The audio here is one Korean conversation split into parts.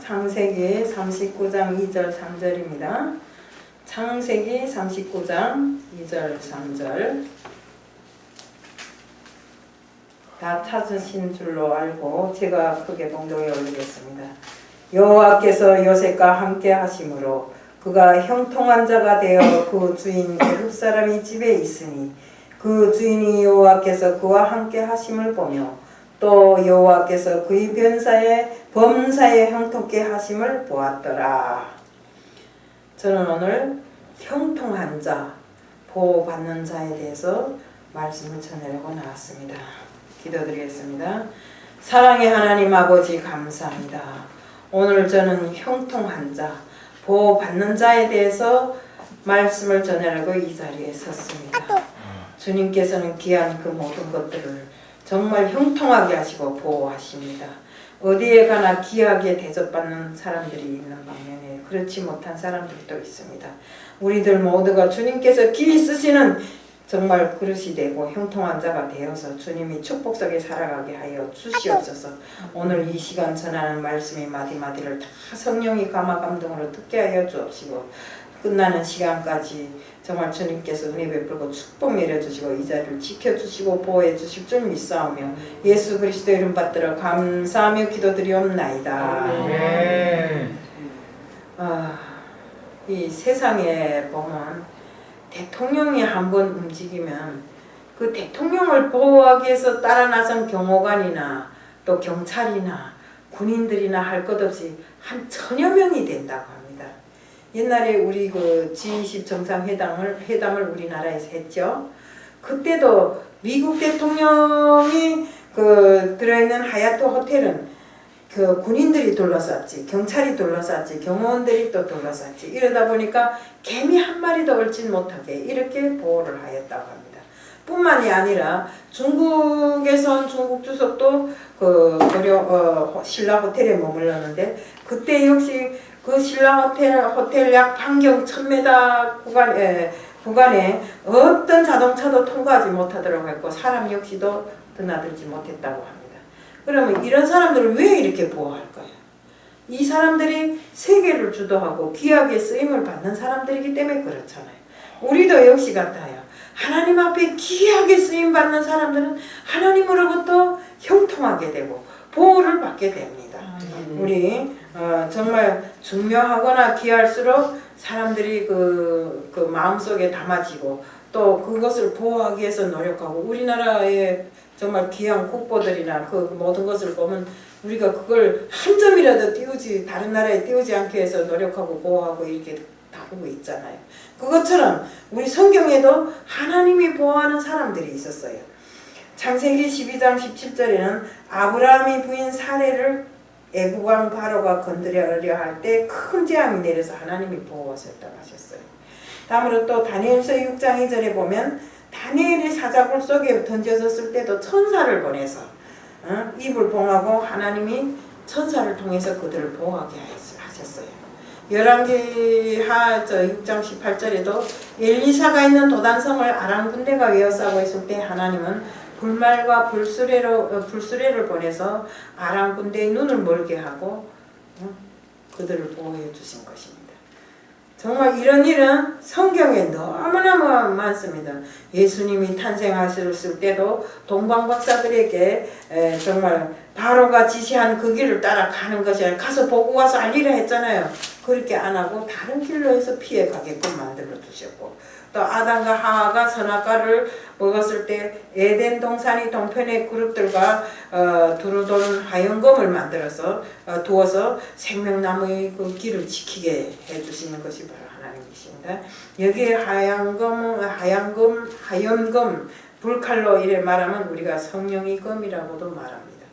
창세기 39장 2절 3절입니다. 창세기 39장 2절 3절 다 찾으신 줄로 알고 제가 크게 봉독해 올리겠습니다. 여호와께서 요셉과 함께 하심으로 그가 형통한 자가 되어 그 주인 애굽 사람이 집에 있으니 그 주인이 여호와께서 그와 함께 하심을 보며 또 여호와께서 그의 범사에 형통케 하심을 보았더라. 저는 오늘 형통한 자, 보호받는 자에 대해서 말씀을 전하려고 나왔습니다. 기도드리겠습니다. 사랑의 하나님 아버지 감사합니다. 오늘 저는 형통한 자, 보호받는 자에 대해서 말씀을 전하려고 이 자리에 섰습니다. 주님께서는 귀한 그 모든 것들을 정말 형통하게 하시고 보호하십니다. 어디에 가나 귀하게 대접받는 사람들이 있는 반면에 그렇지 못한 사람들도 있습니다. 우리들 모두가 주님께서 귀히 쓰시는 정말 그릇이 되고 형통한 자가 되어서 주님이 축복 속에 살아가게 하여 주시옵소서. 오늘 이 시간 전하는 말씀의 마디마디를 다 성령이 감화 감동으로 듣게 하여 주옵시고 끝나는 시간까지 정말 주님께서 은혜 베풀고 축복 내려주시고 이 자리를 지켜주시고 보호해 주실 줄 믿사오며 예수 그리스도 이름 받들어 감사하며 기도드리옵나이다. 이 세상에 보면 대통령이 한번 움직이면 그 대통령을 보호하기 위해서 따라 나선 경호관이나 또 경찰이나 군인들이나 할 것 없이 한 1000여 명이 된다고 합니다. 옛날에 우리 그 G20 정상회담을 우리나라에서 했죠. 그때도 미국 대통령이 그 들어있는 하얏트 호텔은 그 군인들이 둘러쌌지, 경찰이 둘러쌌지, 경호원들이 또 둘러쌌지. 이러다 보니까 개미 한 마리도 얽지 못하게 이렇게 보호를 하였다고 합니다. 뿐만이 아니라 중국에서 온 중국 주석도 그 신라 호텔에 머물렀는데 그때 역시 그 신라 호텔 약 반경 1000m 구간에 어떤 자동차도 통과하지 못하도록 했고 사람 역시도 드나들지 못했다고 합니다. 그러면 이런 사람들을 왜 이렇게 보호할까요? 이 사람들이 세계를 주도하고 귀하게 쓰임을 받는 사람들이기 때문에 그렇잖아요. 우리도 역시 같아요. 하나님 앞에 귀하게 쓰임 받는 사람들은 하나님으로부터 형통하게 되고 보호를 받게 됩니다. 우리 정말 중요하거나 귀할수록 사람들이 그 마음속에 담아지고 또 그것을 보호하기 위해서 노력하고 우리나라의 정말 귀한 국보들이나 그 모든 것을 보면 우리가 그걸 한 점이라도 다른 나라에 띄우지 않게 해서 노력하고 보호하고 이렇게 다루고 있잖아요. 그것처럼 우리 성경에도 하나님이 보호하는 사람들이 있었어요. 창세기 12장 17절에는 아브라함이 부인 사레를 애국왕 바로가 건드려려 할 때 큰 재앙이 내려서 하나님이 보호하셨다고 하셨어요. 다음으로 또 다니엘서 6장 2절에 보면 다니엘이 사자굴 속에 던져졌을 때도 천사를 보내서 입을 봉하고 하나님이 천사를 통해서 그들을 보호하게 하셨어요. 열왕기하 6장 18절에도 엘리사가 있는 도단성을 아람 군대가 에워싸고 있을 때 하나님은 불말과 불수레를 보내서 아람 군대의 눈을 멀게 하고 그들을 보호해 주신 것입니다. 정말 이런 일은 성경에 너무나 많습니다. 예수님이 탄생하셨을 때도 동방박사들에게 정말 바로가 지시한 그 길을 따라가는 것이 아니라 가서 보고 와서 알리라 했잖아요. 그렇게 안 하고 다른 길로 해서 피해 가게끔 만들어 두셨고 또 아담과 하와가 선악과를 먹었을 때 에덴 동산이 동편의 그룹들과 두루도는 하얀검을 만들어서 두어서 생명나무의 그 길을 지키게 해주시는 것이 바로 하나님이십니다. 여기에 하얀검 불칼로 이래 말하면 우리가 성령의 검이라고도 말합니다.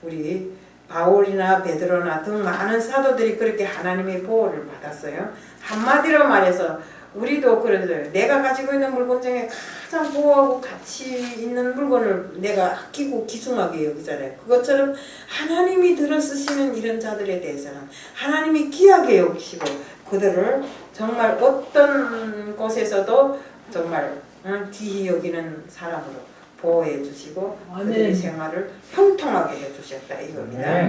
우리 바울이나 베드로나 등 많은 사도들이 그렇게 하나님의 보호를 받았어요. 한마디로 말해서 우리도 그래서요. 내가 가지고 있는 물건 중에 가장 보호하고 가치 있는 물건을 내가 아끼고 귀중하게 여기잖아요. 그것처럼 하나님이 들어 쓰시는 이런 자들에 대해서는 하나님이 귀하게 여기시고 그들을 정말 어떤 곳에서도 정말 귀히 여기는 사람으로 보호해 주시고 그들의 생활을 형통하게 해 주셨다 이겁니다.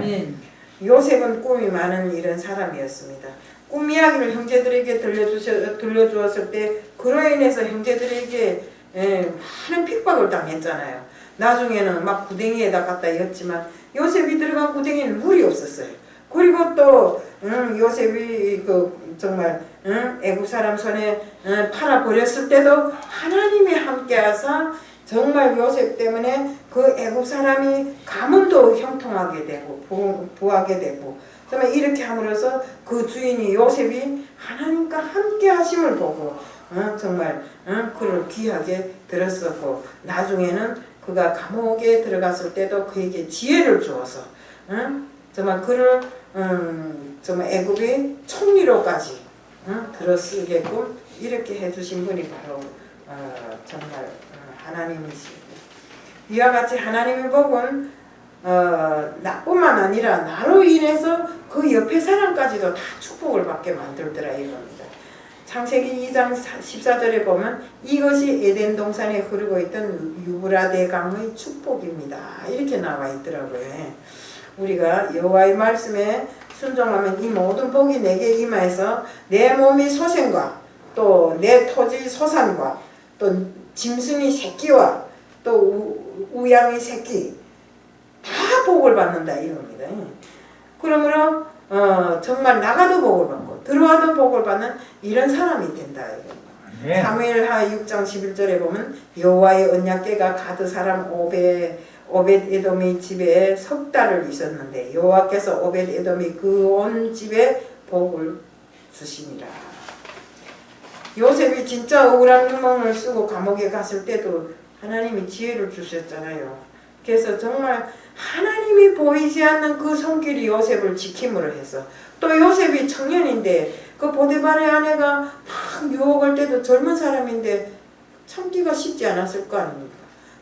요셉은 꿈이 많은 이런 사람이었습니다. 꿈 이야기를 형제들에게 들려주었을 때 그로 인해서 형제들에게 많은 핍박을 당했잖아요. 나중에는 막 구덩이에다 갖다 였지만 요셉이 들어간 구덩이는 물이 없었어요. 그리고 또 요셉이 정말 애국 사람 손에 팔아 버렸을 때도 하나님이 함께하사 정말 요셉 때문에 그 애국 사람이 가문도 형통하게 되고 부하게 되고 정말 이렇게 함으로써 그 주인이 요셉이 하나님과 함께 하심을 보고 정말 그를 귀하게 들었었고 나중에는 그가 감옥에 들어갔을 때도 그에게 지혜를 주어서 정말 그를 정말 애굽의 총리로까지 들어쓰게끔 이렇게 해주신 분이 바로 정말 하나님이십니다. 이와 같이 하나님의 복은 나뿐만 아니라 나로 인해서 그 옆에 사람까지도 다 축복을 받게 만들더라 이겁니다. 창세기 2장 14절에 보면 이것이 에덴 동산에 흐르고 있던 유브라데 강의 축복입니다. 이렇게 나와 있더라고요. 우리가 여호와의 말씀에 순종하면 이 모든 복이 내게 임하여서 내 몸이 소생과 또 내 토지 소산과 또 짐승이 새끼와 또 우양의 새끼 다 복을 받는다 이겁니다. 그러므로 정말 나가도 복을 받고 들어와도 복을 받는 이런 사람이 된다. 네. 사무엘하 6장 11절에 보면 여호와의 언약궤가 가드 사람 오벳에돔의 집에 석 달을 있었는데 여호와께서 오벳에돔이 그 온 집에 복을 주시니라. 요셉이 진짜 억울한 멍을 쓰고 감옥에 갔을 때도 하나님이 지혜를 주셨잖아요. 그래서 정말 하나님이 보이지 않는 그 손길이 요셉을 지킴으로 해서 또 요셉이 청년인데 그 보디발의 아내가 막 유혹할 때도 젊은 사람인데 참기가 쉽지 않았을 거 아닙니까?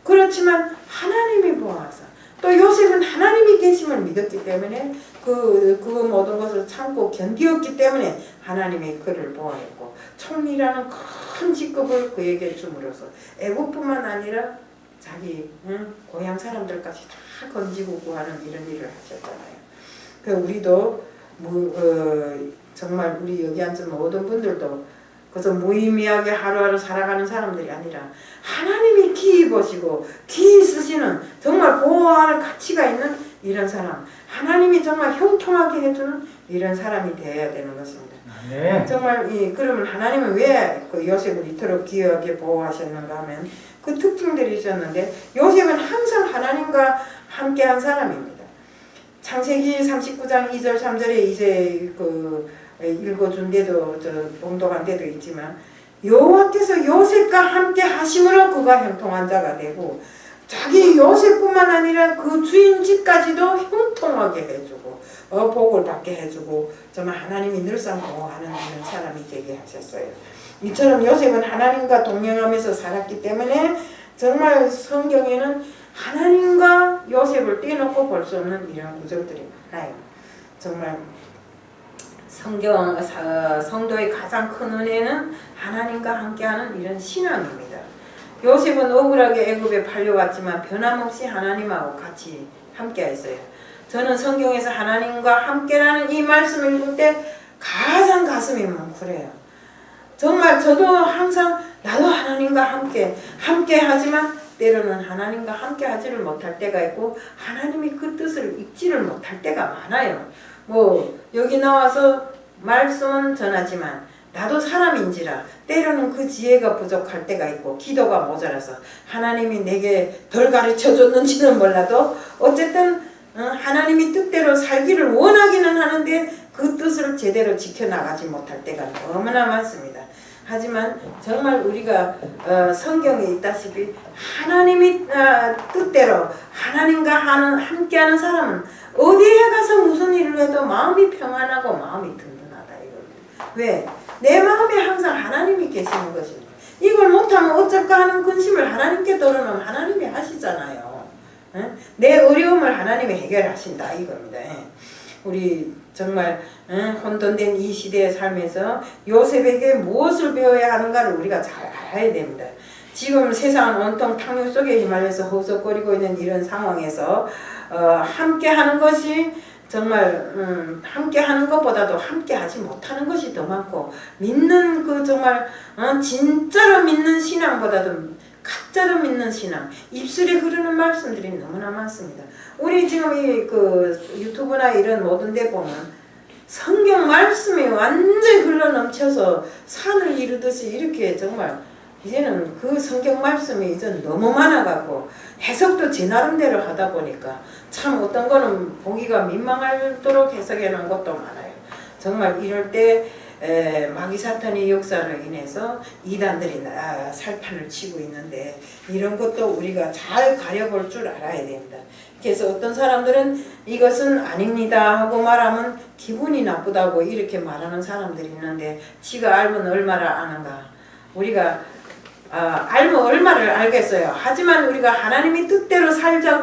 그렇지만 하나님이 보아서 또 요셉은 하나님이 계심을 믿었기 때문에 그 모든 것을 참고 견디었기 때문에 하나님이 그를 보호했고 총리라는 큰 직급을 그에게 줌으로써 애국뿐만 아니라 자기 고향 사람들까지 다 건지고 구하는 이런 일을 하셨잖아요. 그 우리도 정말 우리 여기 앉은 모든 분들도 그래서 무의미하게 하루하루 살아가는 사람들이 아니라 하나님이 기이 보시고 기이 쓰시는 정말 보호할 가치가 있는 이런 사람, 하나님이 정말 형통하게 해주는 이런 사람이 되어야 되는 것입니다. 네. 정말 그러면 하나님은 왜 그 요셉을 이토록 귀하게 보호하셨는가 하면 그 특징들이 있었는데 요셉은 항상 하나님과 함께한 사람입니다. 창세기 39장 2절 3절에 이제 읽어준 데도 봉독한 데도 있지만 여호와께서 요셉과 함께 하심으로 그가 형통한 자가 되고 자기 요셉뿐만 아니라 그 주인 집까지도 형통하게 해주고 복을 받게 해주고 정말 하나님이 늘상 보호하는 이런 사람이 되게 하셨어요. 이처럼 요셉은 하나님과 동행하면서 살았기 때문에 정말 성경에는 하나님과 요셉을 떼놓고 볼 수 없는 이런 구절들이 많아요. 정말 성도의 가장 큰 은혜는 하나님과 함께하는 이런 신앙입니다. 요셉은 억울하게 애굽에 팔려왔지만 변함없이 하나님하고 같이 함께했어요. 저는 성경에서 하나님과 함께라는 이 말씀을 읽을 때 가장 가슴이 뭉클해요. 정말 저도 항상 나도 하나님과 함께 하지만 때로는 하나님과 함께 하지를 못할 때가 있고 하나님이 그 뜻을 읽지를 못할 때가 많아요. 여기 나와서 말씀은 전하지만 나도 사람인지라 때로는 그 지혜가 부족할 때가 있고 기도가 모자라서 하나님이 내게 덜 가르쳐줬는지는 몰라도 어쨌든 하나님이 뜻대로 살기를 원하기는 하는데 그 뜻을 제대로 지켜나가지 못할 때가 너무나 많습니다. 하지만 정말 우리가 성경에 있다시피 하나님이 뜻대로 하나님과 함께하는 사람은 어디에 가서 무슨 일을 해도 마음이 평안하고 마음이 든든하다 이겁니다. 왜? 내 마음에 항상 하나님이 계시는 것입니다. 이걸 못하면 어쩔까 하는 근심을 하나님께 덜어놓으면 하나님이 하시잖아요. 내 어려움을 하나님이 해결하신다 이겁니다. 우리 정말 혼돈된 이 시대에 살면서 요셉에게 무엇을 배워야 하는가를 우리가 잘 알아야 됩니다. 지금 세상은 온통 탕류 속에 휘말려서 허우적거리고 있는 이런 상황에서 함께하는 것이 정말 함께 하는 것보다도 함께 하지 못하는 것이 더 많고 믿는 그 정말 진짜로 믿는 신앙보다도 가짜로 믿는 신앙, 입술에 흐르는 말씀들이 너무나 많습니다. 우리 지금 이 그 유튜브나 이런 모든 데 보면 성경 말씀이 완전히 흘러 넘쳐서 산을 이루듯이 이렇게 정말 이제는 그 성경 말씀이 이제 너무 많아가고 해석도 제 나름대로 하다 보니까 참 어떤 거는 보기가 민망하도록 해석해 놓은 것도 많아요. 정말 이럴 때 마귀 사탄의 역사로 인해서 이단들이 살판을 치고 있는데 이런 것도 우리가 잘 가려볼 줄 알아야 됩니다. 그래서 어떤 사람들은 이것은 아닙니다 하고 말하면 기분이 나쁘다고 이렇게 말하는 사람들이 있는데 지가 알면 얼마나 아는가. 우리가 알면 얼마를 알겠어요. 하지만 우리가 하나님의 뜻대로 살다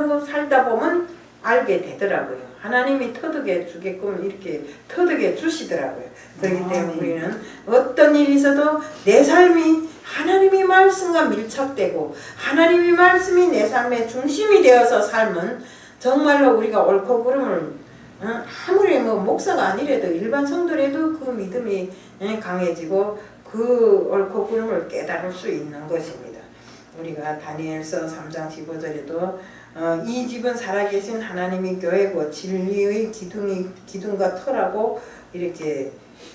보면 알게 되더라고요. 하나님이 터득해 주게끔 이렇게 터득해 주시더라고요. 그렇기 때문에 우리는 어떤 일이 있어도 내 삶이 하나님의 말씀과 밀착되고 하나님의 말씀이 내 삶의 중심이 되어서 삶은 정말로 우리가 옳고 그름을 아무리 뭐 목사가 아니래도 일반 성도라도 그 믿음이 강해지고 그 옳고 그름을 깨달을 수 있는 것입니다. 우리가 다니엘서 3장 15절에도 이 집은 살아계신 하나님의 교회고 진리의 기둥과 터라고 이렇게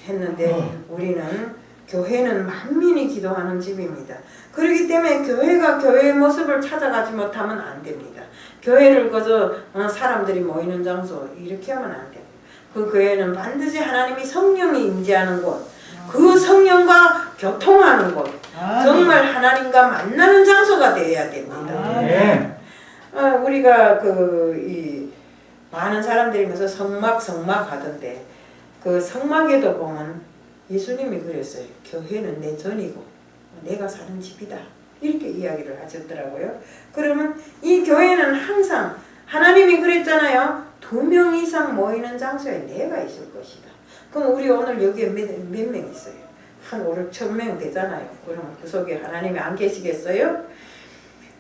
했는데 우리는 교회는 만민이 기도하는 집입니다. 그렇기 때문에 교회가 교회의 모습을 찾아가지 못하면 안 됩니다. 교회를 그저 사람들이 모이는 장소 이렇게 하면 안 됩니다. 그 교회는 반드시 하나님이 성령이 임재하는 곳, 그 성령과 교통하는 곳, 정말 하나님과 만나는 장소가 되어야 됩니다. 우리가 많은 사람들이 그래서 성막 하던데 그 성막에도 보면 예수님이 그랬어요. 교회는 내 전이고 내가 사는 집이다. 이렇게 이야기를 하셨더라고요. 그러면 이 교회는 항상 하나님이 그랬잖아요. 2명 이상 모이는 장소에 내가 있을 것이다. 그럼 우리 오늘 여기에 몇 명 있어요? 한 5, 6천 명 되잖아요. 그러면 그 속에 하나님이 안 계시겠어요?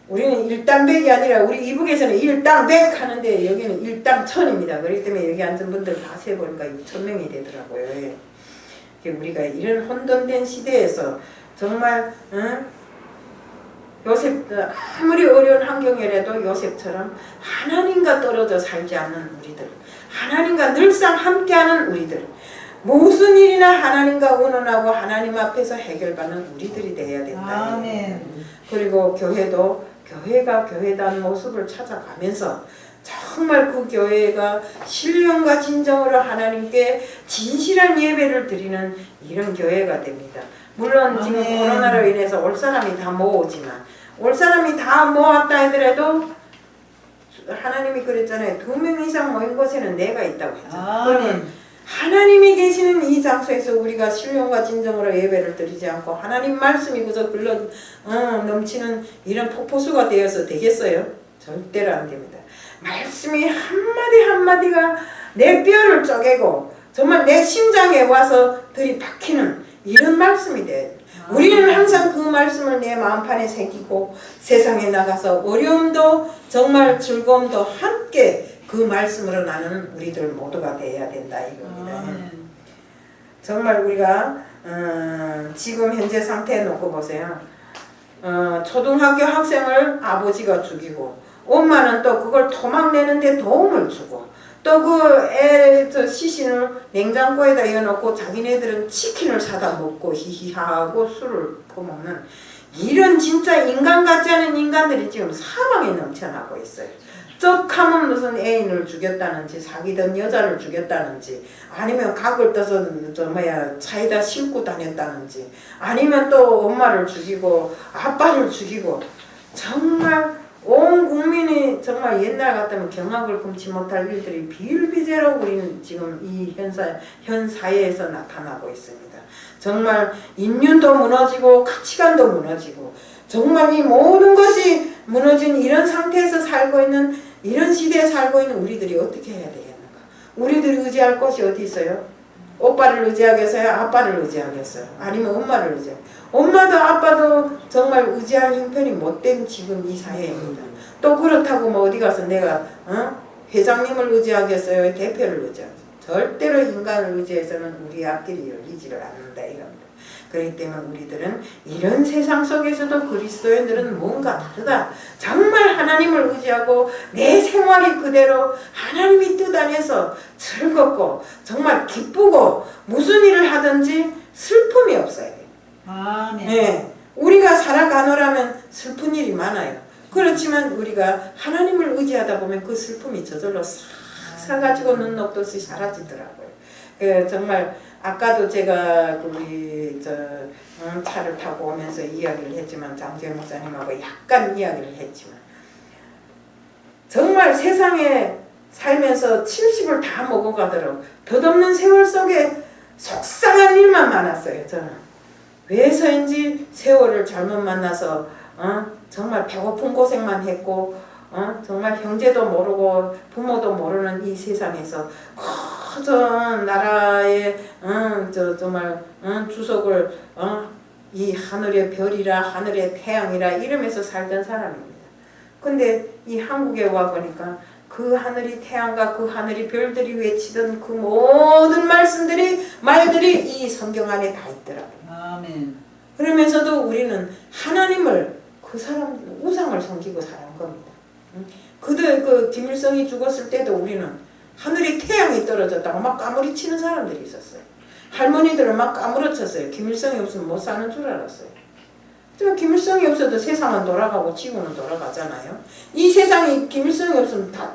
우리는 일당백이 아니라 우리 이북에서는 일당백 하는데 여기는 일당천입니다. 그렇기 때문에 여기 앉은 분들 다 세보니까 6천 명이 되더라고요. 우리가 이런 혼돈된 시대에서 정말 요셉 아무리 어려운 환경이라도 요셉처럼 하나님과 떨어져 살지 않는 우리들, 하나님과 늘상 함께하는 우리들, 무슨 일이나 하나님과 의논하고 하나님 앞에서 해결받는 우리들이 되어야 된다. 아멘. 그리고 교회가 교회다운 모습을 찾아가면서 정말 그 교회가 신령과 진정으로 하나님께 진실한 예배를 드리는 이런 교회가 됩니다. 물론 지금 코로나로 인해서 올 사람이 다 모으지만 올 사람이 다 모았다 하더라도 하나님이 그랬잖아요. 2명 이상 모인 곳에는 내가 있다고 했잖아요. 그러면 하나님이 계시는 이 장소에서 우리가 신령과 진정으로 예배를 드리지 않고 하나님 말씀이 그저 흘러 넘치는 이런 폭포수가 되어서 되겠어요? 절대로 안 됩니다. 말씀이 한마디 한마디가 내 뼈를 쪼개고 정말 내 심장에 와서 들이박히는 이런 말씀이 돼요. 우리는 항상 그 말씀을 내 마음판에 새기고 세상에 나가서 어려움도 정말 즐거움도 함께 그 말씀으로 나누는 우리들 모두가 되어야 된다 이겁니다. 정말 우리가 지금 현재 상태에 놓고 보세요. 초등학교 학생을 아버지가 죽이고 엄마는 또 그걸 토막내는데 도움을 주고 또 그 시신을 냉장고에다 이어놓고 자기네들은 치킨을 사다 먹고 히히하고 술을 퍼먹는 이런 진짜 인간 같지 않은 인간들이 지금 사방에 넘쳐나고 있어요. 쩍하면 무슨 애인을 죽였다는지 사귀던 여자를 죽였다는지 아니면 각을 떠서 차에다 싣고 다녔다는지 아니면 또 엄마를 죽이고 아빠를 죽이고 정말 온 국민이 정말 옛날 같으면 경악을 금치 못할 일들이 비일비재로 우리는 지금 이 현 사회에서 나타나고 있습니다. 정말 인륜도 무너지고 가치관도 무너지고 정말 이 모든 것이 무너진 이런 상태에서 살고 있는 이런 시대에 살고 있는 우리들이 어떻게 해야 되겠는가? 우리들이 의지할 것이 어디 있어요? 오빠를 의지하겠어요? 아빠를 의지하겠어요? 아니면 엄마를 의지하겠어요? 엄마도 아빠도 정말 의지할 형편이 못된 지금 이 사회입니다. 또 그렇다고 뭐 어디 가서 내가 회장님을 의지하겠어요? 대표를 의지하겠어요? 절대로 인간을 의지해서는 우리 앞길이 열리지를 않는다 이겁니다. 그렇기 때문에 우리들은 이런 세상 속에서도 그리스도인들은 뭔가 다르다. 정말 하나님을 의지하고 내 생활이 그대로 하나님이 뜻 안에서 즐겁고 정말 기쁘고 무슨 일을 하든지 슬픔이 없어야 돼요. 아멘. 네, 우리가 살아가노라면 슬픈 일이 많아요. 그렇지만 우리가 하나님을 의지하다 보면 그 슬픔이 저절로 싹 사가지고 눈 녹듯이 사라지더라고요. 정말 아까도 제가 우리 차를 타고 오면서 이야기를 했지만 장재 목사님하고 약간 이야기를 했지만 정말 세상에 살면서 70을 다 먹어가도록 덧없는 세월 속에 속상한 일만 많았어요. 저는 왜서인지 세월을 잘못 만나서 정말 배고픈 고생만 했고 정말 형제도 모르고 부모도 모르는 이 세상에서 커전 나라의 정말 주석을 이 하늘의 별이라 하늘의 태양이라 이러면서 살던 사람입니다. 근데 이 한국에 와 보니까 그 하늘이 태양과 그 하늘이 별들이 외치던 그 모든 말들이 이 성경 안에 다 있더라고요. 아멘. 그러면서도 우리는 하나님을 그 사람 우상을 섬기고 사는 겁니다. 그 김일성이 죽었을 때도 우리는 하늘에 태양이 떨어졌다고 막 까무리치는 사람들이 있었어요. 할머니들은 막 까무러쳤어요. 김일성이 없으면 못 사는 줄 알았어요. 하지만 김일성이 없어도 세상은 돌아가고 지구는 돌아가잖아요. 이 세상이 김일성이 없으면 다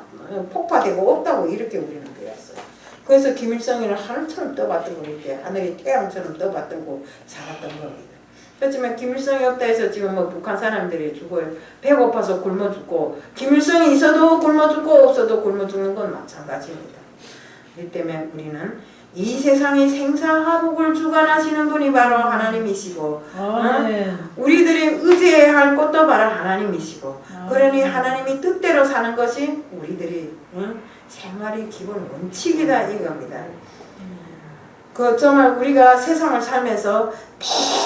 폭파되고 없다고 이렇게 우리는 배웠어요. 그래서 김일성이는 하늘처럼 떠받들고 이렇게 하늘이 태양처럼 떠받들고 살았던 겁니다. 그렇지만 김일성이 없다 해서 지금 뭐 북한 사람들이 죽어요. 배고파서 굶어 죽고 김일성이 있어도 굶어 죽고 없어도 굶어 죽는 건 마찬가지입니다. 이 때문에 우리는 이 세상의 생사화복을 주관하시는 분이 바로 하나님이시고 우리들이 의지해야 할 것도 바로 하나님이시고 그러니 하나님이 뜻대로 사는 것이 우리들이 생활의 기본 원칙이다 이겁니다. 정말 우리가 세상을 살면서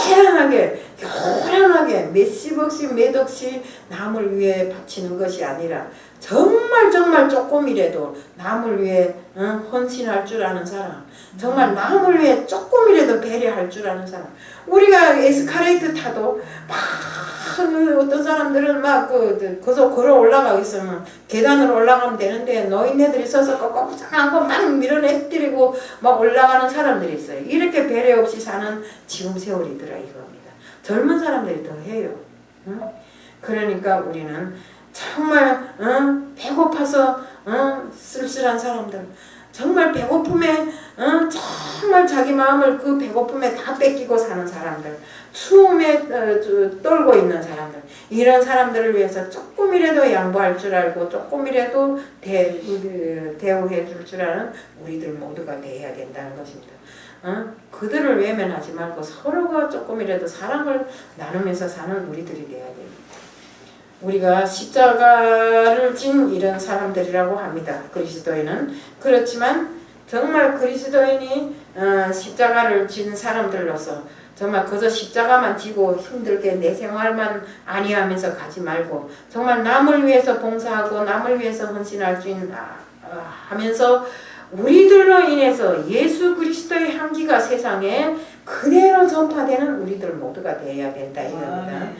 편안하게 요란하게 몇십억씩 몇억씩 남을 위해 바치는 것이 아니라 정말 조금이라도 남을 위해 헌신할 줄 아는 사람, 정말 남을 위해 조금이라도 배려할 줄 아는 사람. 우리가 에스카레이터 타도 막 어떤 사람들은 막 거기서 걸어 올라가고 있으면 계단으로 올라가면 되는데 노인네들이 서서 꺾어부상하고 막 밀어내뜨리고 막 올라가는 사람들이 있어요. 이렇게 배려 없이 사는 지금 세월이더라 이겁니다. 젊은 사람들이 더 해요. 그러니까 우리는 정말 배고파서 쓸쓸한 사람들, 정말 배고픔에 정말 자기 마음을 그 배고픔에 다 뺏기고 사는 사람들, 추움에 떨고 있는 사람들, 이런 사람들을 위해서 조금이라도 양보할 줄 알고 조금이라도 대우해 줄 줄 아는 우리들 모두가 되어야 된다는 것입니다. 그들을 외면하지 말고 서로가 조금이라도 사랑을 나누면서 사는 우리들이 되어야 됩니다. 우리가 십자가를 진 이런 사람들이라고 합니다. 그리스도인은. 그렇지만 정말 그리스도인이 십자가를 진 사람들로서 정말 그저 십자가만 지고 힘들게 내 생활만 아니하면서 가지 말고 정말 남을 위해서 봉사하고 남을 위해서 헌신할 수 있는 하면서 우리들로 인해서 예수 그리스도의 향기가 세상에 그대로 전파되는 우리들 모두가 되어야 된다 이겁니다.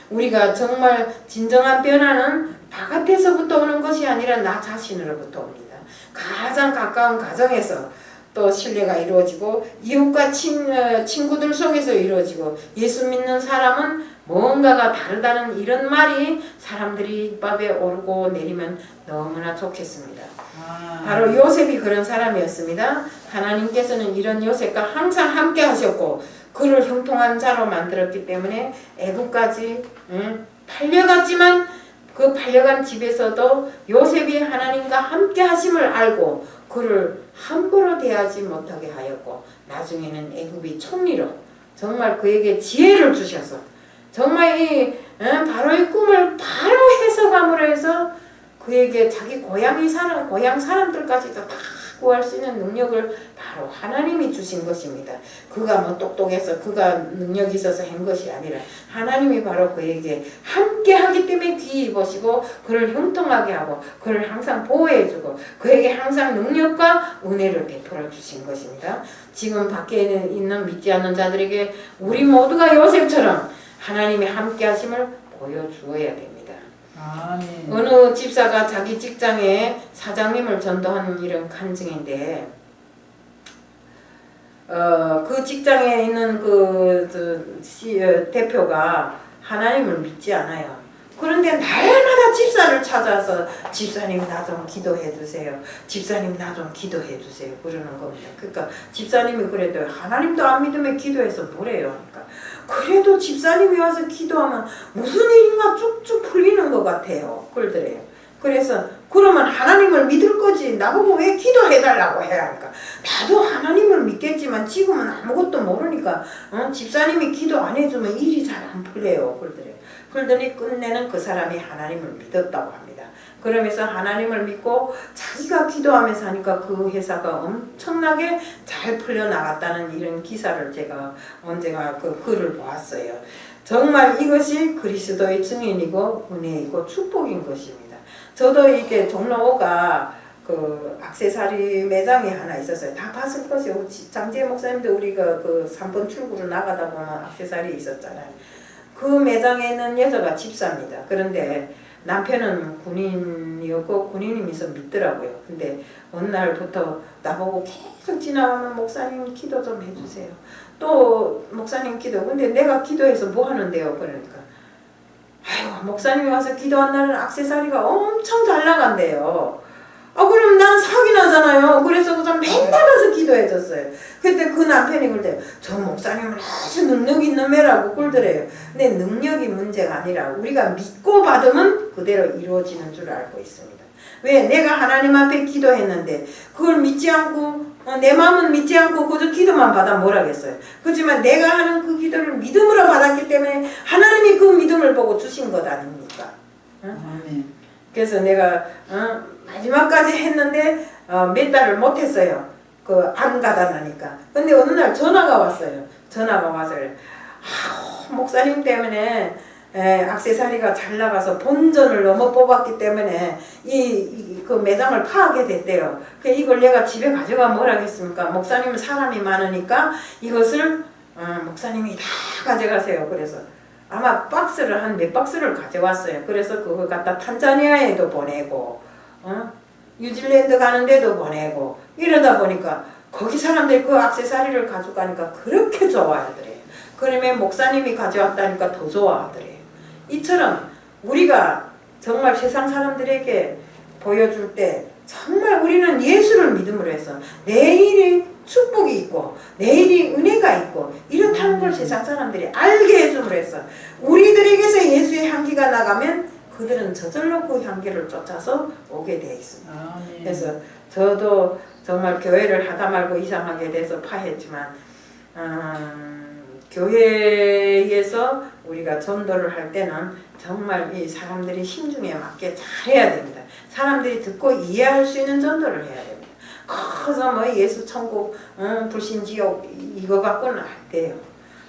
우리가 정말 진정한 변화는 바깥에서부터 오는 것이 아니라 나 자신으로부터 옵니다. 가장 가까운 가정에서 또 신뢰가 이루어지고 이웃과 친구들 속에서 이루어지고 예수 믿는 사람은 뭔가가 다르다는 이런 말이 사람들이 입밥에 오르고 내리면 너무나 좋겠습니다. 바로 요셉이 그런 사람이었습니다. 하나님께서는 이런 요셉과 항상 함께 하셨고 그를 형통한 자로 만들었기 때문에 애국까지 팔려갔지만 그 팔려간 집에서도 요셉이 하나님과 함께 하심을 알고 그를 함부로 대하지 못하게 하였고 나중에는 애굽의 총리로 정말 그에게 지혜를 주셔서 정말 이 바로의 꿈을 바로 해석함으로 해서 그에게 자기 고향 사람들까지도 다 구할 수 있는 능력을 바로 하나님이 주신 것입니다. 그가 뭐 똑똑해서 그가 능력이 있어서 한 것이 아니라 하나님이 바로 그에게 함께 하기 때문에 귀 입으시고 그를 형통하게 하고 그를 항상 보호해주고 그에게 항상 능력과 은혜를 베풀어 주신 것입니다. 지금 밖에 있는 믿지 않는 자들에게 우리 모두가 요셉처럼 하나님의 함께 하심을 보여주어야 됩니다. 아멘. 어느 집사가 자기 직장에 사장님을 전도하는 일은 간증인데 그 직장에 있는 대표가 하나님을 믿지 않아요. 그런데 날마다 집사를 찾아서 집사님 나 좀 기도해 주세요. 집사님 나 좀 기도해 주세요. 그러는 겁니다. 그러니까 집사님이 그래도 하나님도 안 믿으면 기도해서 뭐래요. 그러니까 그래도 집사님이 와서 기도하면 무슨 일인가 쭉쭉 풀리는 것 같아요. 그러더래요. 그래서 그러면 하나님을 믿을 거지 나보고 왜 기도해달라고 해야 할까? 나도 하나님을 믿겠지만 지금은 아무것도 모르니까 집사님이 기도 안 해주면 일이 잘 안 풀려요. 그러더래요. 그러더니 끝내는 그 사람이 하나님을 믿었다고 합니다. 그러면서 하나님을 믿고 자기가 기도하면서 하니까 그 회사가 엄청나게 잘 풀려나갔다는 이런 기사를 제가 언젠가 그 글을 보았어요. 정말 이것이 그리스도의 증인이고 은혜이고 축복인 것입니다. 저도 이게 종로 5가 그 액세서리 매장이 하나 있었어요. 다 봤을 것이요. 장지혜 목사님도 우리가 그 3번 출구로 나가다 보면 액세서리 있었잖아요. 그 매장에 있는 여자가 집사입니다. 그런데 남편은 군인이었고 군인이면서 믿더라고요. 근데 어느 날부터 나보고 계속 지나가면 목사님 기도 좀 해주세요. 또 목사님 기도. 근데 내가 기도해서 뭐 하는데요? 그러니까 아이고 목사님이 와서 기도한 날은 액세서리가 엄청 잘 나간대요. 그럼 난 사기 나잖아요. 그래서 그냥 맨날 가서 기도해줬어요. 그때 그 남편이 그러대요. 저 목사님은 아주 능력 있는 매라고 꿀더래요. 근데 능력이 문제가 아니라 우리가 믿고 받으면 그대로 이루어지는 줄 알고 있습니다. 왜? 내가 하나님 앞에 기도했는데 그걸 믿지 않고 내 마음은 믿지 않고 그저 기도만 받아 뭐라겠어요. 그렇지만 내가 하는 그 기도를 믿음으로 받았기 때문에 하나님이 그 믿음을 보고 주신 것 아닙니까? 아멘. 그래서 내가 마지막까지 했는데 몇 달을 못했어요. 안 가다 나니까. 근데 어느 날 전화가 왔어요. 전화가 와서 목사님 때문에 액세서리가 잘 나가서 본전을 너무 뽑았기 때문에 그 매장을 파하게 됐대요. 이걸 내가 집에 가져가 뭘 하겠습니까? 목사님은 사람이 많으니까 이것을 목사님이 다 가져가세요. 그래서 아마 박스를 한 몇 박스를 가져왔어요. 그래서 그걸 갖다 탄자니아에도 보내고 뉴질랜드 가는 데도 보내고 이러다 보니까 거기 사람들이 그 액세서리를 가져가니까 그렇게 좋아하더래요. 그러면 목사님이 가져왔다니까 더 좋아하더래요. 이처럼 우리가 정말 세상 사람들에게 보여줄 때 정말 우리는 예수를 믿음으로 해서 내일이 축복이 있고 내일이 은혜가 있고 이렇다는 걸 세상 사람들이 알게 해줌으로 해서 우리들에게서 예수의 향기가 나가면 그들은 저절로 그 향기를 쫓아서 오게 되어 있습니다. 아멘. 그래서 저도 정말 교회를 하다 말고 이상하게 돼서 파했지만 교회에서 우리가 전도를 할 때는 정말 이 사람들이 심중에 맞게 잘 해야 됩니다. 사람들이 듣고 이해할 수 있는 전도를 해야 됩니다. 커서 뭐 예수 천국 불신지옥 이거 갖고는 안 돼요.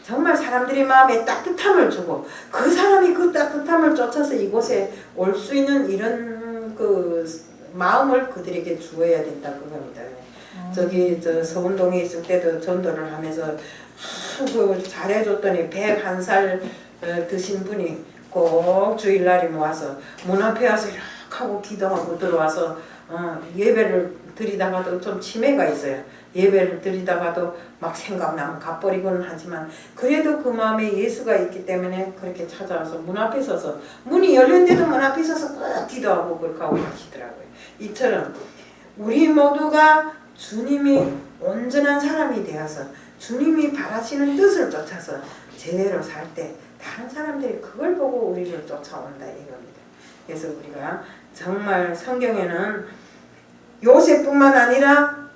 정말 사람들이 마음에 따뜻함을 주고 그 사람이 그 따뜻함을 쫓아서 이곳에 올 수 있는 이런 그 마음을 그들에게 주어야 된다 그겁니다. 저기 저 서운동에 있을 때도 전도를 하면서 그 잘해줬더니 101살 드신 분이 꼭 주일날에 모아서 문 앞에 와서 이렇게 하고 기도하고 들어와서 예배를 드리다가도 좀 치매가 있어요. 예배를 드리다가도 막 생각나면 가버리고는 하지만 그래도 그 마음에 예수가 있기 때문에 그렇게 찾아와서 문 앞에 서서 문이 열렸는데도 문 앞에 서서 꼭 기도하고 그렇게 하고 하시더라고요. 이처럼 우리 모두가 주님이 온전한 사람이 되어서 주님이 바라시는 뜻을 쫓아서 제대로 살 때 다른 사람들이 그걸 보고 우리를 쫓아온다 이겁니다. 그래서 우리가 정말 성경에는 요셉뿐만 아니라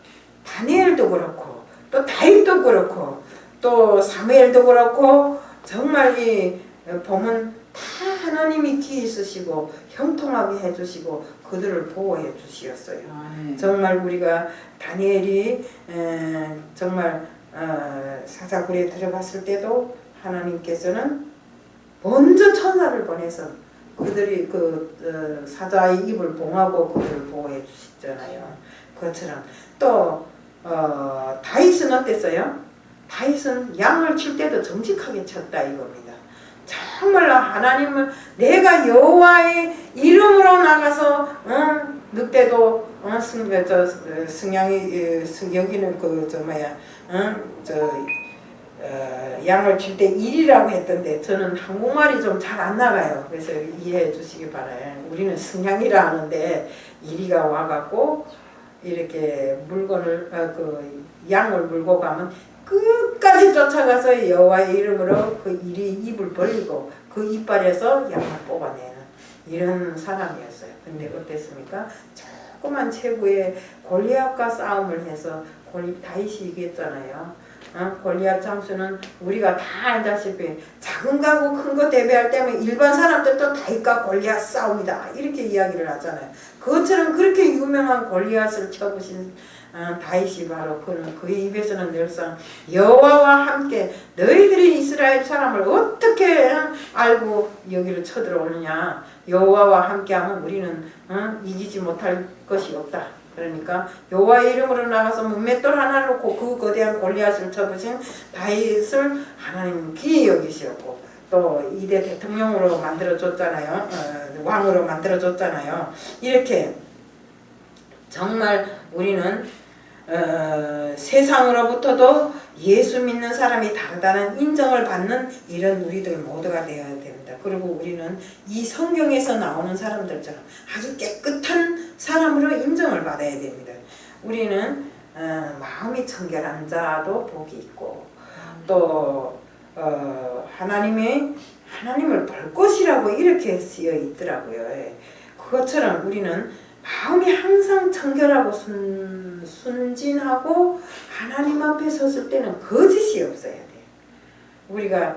다니엘도 그렇고 또 다윗도 그렇고 또 사무엘도 그렇고 정말 이 보면 다 하나님이 귀히 쓰시고 형통하게 해주시고 그들을 보호해 주시었어요. 아멘. 정말 우리가 다니엘이 정말 사자굴에 들어갔을 때도 하나님께서는 먼저 천사를 보내서 그들이 사자의 입을 봉하고 그들을 보호해 주시잖아요. 그것처럼 또 다윗은 어땠어요? 다윗은 양을 칠 때도 정직하게 쳤다 이겁니다. 정말 하나님을 내가 여호와의 이름으로 나가서 늑대도 승양이 여기는 양을 칠 때 일이라고 했던데 저는 한국말이 좀 잘 안 나가요. 그래서 이해해 주시기 바라요. 우리는 승양이라 하는데 이리가 와갖고 이렇게 물건을 양을 물고 가면 끝까지 쫓아가서 여호와의 이름으로 그 일이 입을 벌리고 그 이빨에서 양을 뽑아내는 이런 사람이었어요. 근데 어땠습니까? 조그만 체구에 골리앗과 싸움을 해서 다윗이 이겼잖아요. 골리앗 장수는 우리가 다 알다시피 작은 거하고 큰 거 대비할 때면 일반 사람들도 다윗과 골리앗 싸움이다 이렇게 이야기를 하잖아요. 그것처럼 그렇게 유명한 골리앗을 쳐부신 다윗이 바로 그의 입에서는 늘상 여호와와 함께 너희들이 이스라엘 사람을 어떻게 알고 여기를 쳐들어오느냐, 여호와와 함께하면 우리는 이기지 못할 것이 없다. 그러니까 여호와의 이름으로 나가서 문맷돌 하나 놓고 그 거대한 골리앗을 쳐부신 다윗을 하나님은 귀히 여기시었고 또 이대 대통령으로 만들어줬잖아요. 왕으로 만들어줬잖아요. 이렇게 정말 우리는 세상으로부터도 예수 믿는 사람이 다르다는 인정을 받는 이런 우리들 모두가 되어야 됩니다. 그리고 우리는 이 성경에서 나오는 사람들처럼 아주 깨끗한 사람으로 인정을 받아야 됩니다. 우리는 마음이 청결한 자도 복이 있고 또 하나님을 볼 것이라고 이렇게 쓰여 있더라고요. 그것처럼 우리는 마음이 항상 청결하고 순진하고 하나님 앞에 섰을 때는 거짓이 없어야 돼요. 우리가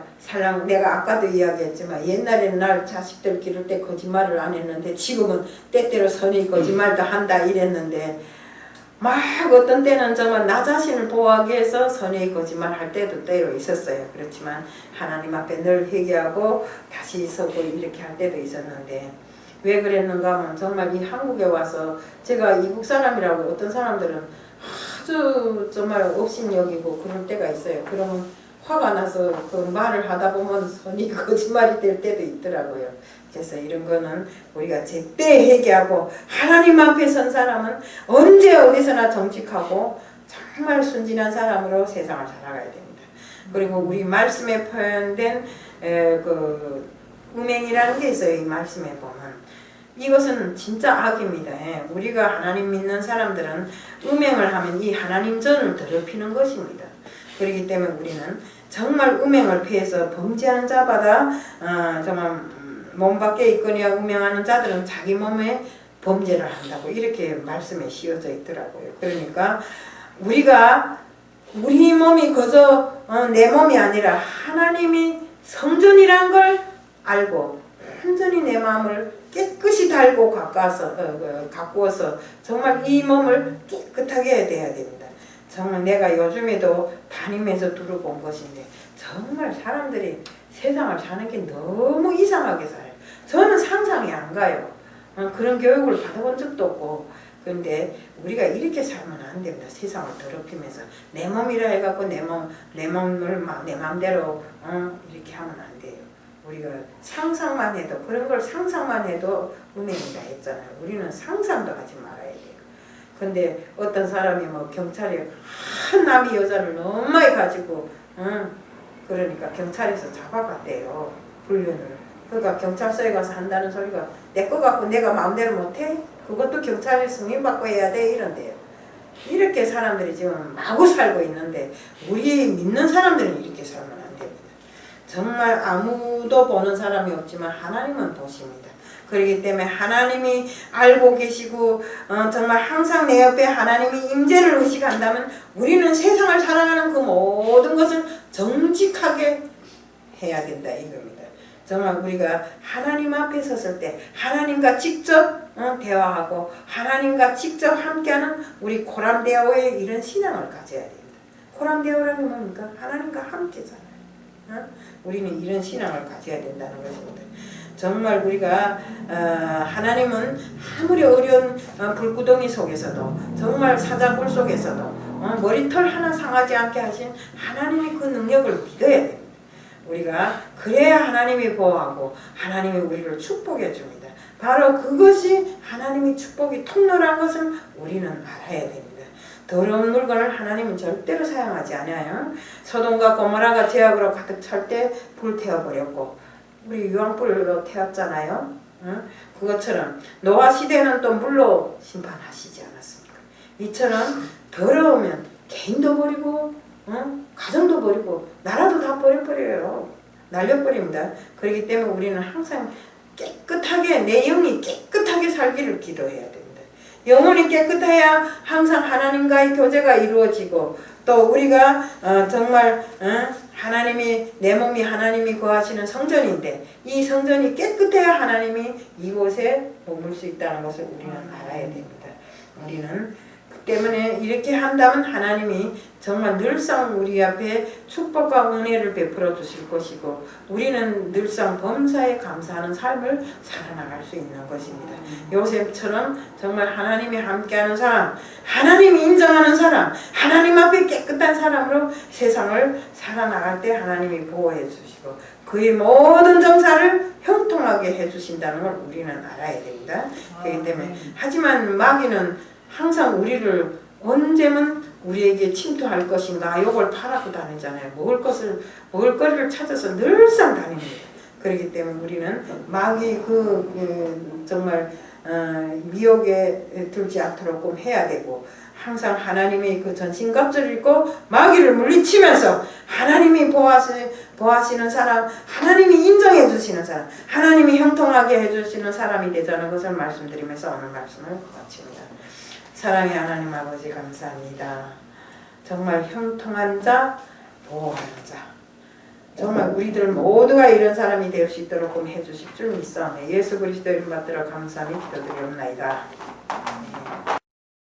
내가 아까도 이야기했지만 옛날에는 날 자식들 기를 때 거짓말을 안 했는데 지금은 때때로 선의 거짓말도 한다 이랬는데 막 어떤 때는 정말 나 자신을 보호하기 위해서 선의 거짓말 할 때도 때로 있었어요. 그렇지만 하나님 앞에 늘 회개하고 다시 서고 이렇게 할 때도 있었는데 왜 그랬는가 하면 정말 이 한국에 와서 제가 이국 사람이라고 어떤 사람들은 아주 정말 업신여기고 그럴 때가 있어요. 그러면 화가 나서 그 말을 하다 보면 선이 거짓말이 될 때도 있더라고요. 그래서 이런 거는 우리가 제때 회개하고 하나님 앞에 선 사람은 언제 어디서나 정직하고 정말 순진한 사람으로 세상을 살아가야 됩니다. 그리고 우리 말씀에 표현된 음행이라는 게 있어요. 이 말씀에 보면 이것은 진짜 악입니다. 우리가 하나님 믿는 사람들은 음행을 하면 이 하나님 전을 더럽히는 것입니다. 그렇기 때문에 우리는 정말 음행을 피해서 범죄하는 자마다 정말 몸 밖에 있거니와 음행하는 자들은 자기 몸에 범죄를 한다고 이렇게 말씀에 씌워져 있더라고요. 그러니까 우리 몸이 그저 내 몸이 아니라 하나님이 성전이란 걸 알고 완전히 내 마음을 깨끗이 달고 가꾸어서 정말 이 몸을 깨끗하게 해야 됩니다. 정말 내가 요즘에도 다니면서 들어본 것인데 정말 사람들이 세상을 사는 게 너무 이상하게 살아요. 저는 상상이 안 가요. 그런 교육을 받아본 적도 없고. 그런데 우리가 이렇게 살면 안 됩니다. 세상을 더럽히면서 내 몸이라 해갖고 내 몸을 내 마음대로 이렇게 하면 안 돼요. 우리가 상상만 해도 그런 걸 상상만 해도 음행이다 했잖아요. 우리는 상상도 하지 말아야 돼요. 근데 어떤 사람이 경찰이 한 남이 여자를 너무 많이 가지고 그러니까 경찰에서 잡아갔대요. 불륜을. 그러니까 경찰서에 가서 한다는 소리가 내 거 갖고 내가 마음대로 못해? 그것도 경찰이 승인받고 해야 돼 이런데요. 이렇게 사람들이 지금 마구 살고 있는데 우리 믿는 사람들은 이렇게 살면 안 됩니다. 정말 아무도 보는 사람이 없지만 하나님은 보십니다. 그렇기 때문에 하나님이 알고 계시고 정말 항상 내 옆에 하나님이 임재를 의식한다면 우리는 세상을 살아가는 그 모든 것을 정직하게 해야 된다 이겁니다. 정말 우리가 하나님 앞에 섰을 때 하나님과 직접 대화하고 하나님과 직접 함께하는 우리 코람데오의 이런 신앙을 가져야 됩니다. 코람데오라는 게 뭡니까? 하나님과 함께잖아요. 우리는 이런 신앙을 가져야 된다는 것입니다. 정말 우리가 하나님은 아무리 어려운 불구덩이 속에서도 정말 사자굴 속에서도 머리털 하나 상하지 않게 하신 하나님의 그 능력을 믿어야 됩니다. 우리가 그래야 하나님이 보호하고 하나님이 우리를 축복해 줍니다. 바로 그것이 하나님의 축복이 통로라는 것을 우리는 알아야 됩니다. 더러운 물건을 하나님은 절대로 사용하지 않아요. 소돔과 고모라가 죄악으로 가득 찰 때 불 태워버렸고 우리 유황불로 태웠잖아요. 그것처럼 노아 시대는 또 물로 심판하시지 않았습니까? 이처럼 더러우면 개인도 버리고 가정도 버리고 나라도 다 버려버려요. 날려버립니다. 그렇기 때문에 우리는 항상 깨끗하게 내 영이 깨끗하게 살기를 기도해야 됩니다. 영혼이 깨끗해야 항상 하나님과의 교제가 이루어지고 또 우리가 정말 하나님이 내 몸이 하나님이 거하시는 성전인데 이 성전이 깨끗해야 하나님이 이곳에 머물 수 있다는 것을 우리는 알아야 됩니다. 우리는 때문에 이렇게 한다면 하나님이 정말 늘상 우리 앞에 축복과 은혜를 베풀어 주실 것이고 우리는 늘상 범사에 감사하는 삶을 살아나갈 수 있는 것입니다. 요셉처럼 정말 하나님이 함께하는 사람, 하나님이 인정하는 사람, 하나님 앞에 깨끗한 사람으로 세상을 살아나갈 때 하나님이 보호해 주시고 그의 모든 정사를 형통하게 해주신다는 걸 우리는 알아야 됩니다. 그렇기 때문에 하지만 마귀는 항상 우리를 언제면 우리에게 침투할 것인가 욕을 팔아고 다니잖아요. 먹을 거리를 찾아서 늘상 다닙니다. 그렇기 때문에 우리는 마귀 정말 미혹에 들지 않도록 꼭 해야 되고 항상 하나님의 그 전신갑주를 입고 마귀를 물리치면서 하나님이 보호하시는 사람, 하나님이 인정해 주시는 사람, 하나님이 형통하게 해주시는 사람이 되자는 것을 말씀드리면서 오늘 말씀을 마칩니다. 사랑의 하나님 아버지 감사합니다. 정말 형통한 자, 보호하는 자. 정말 우리들 모두가 이런 사람이 될 수 있도록 해주실 줄 믿사오며 예수 그리스도 이름 받들어 감사하며 기도드리옵나이다.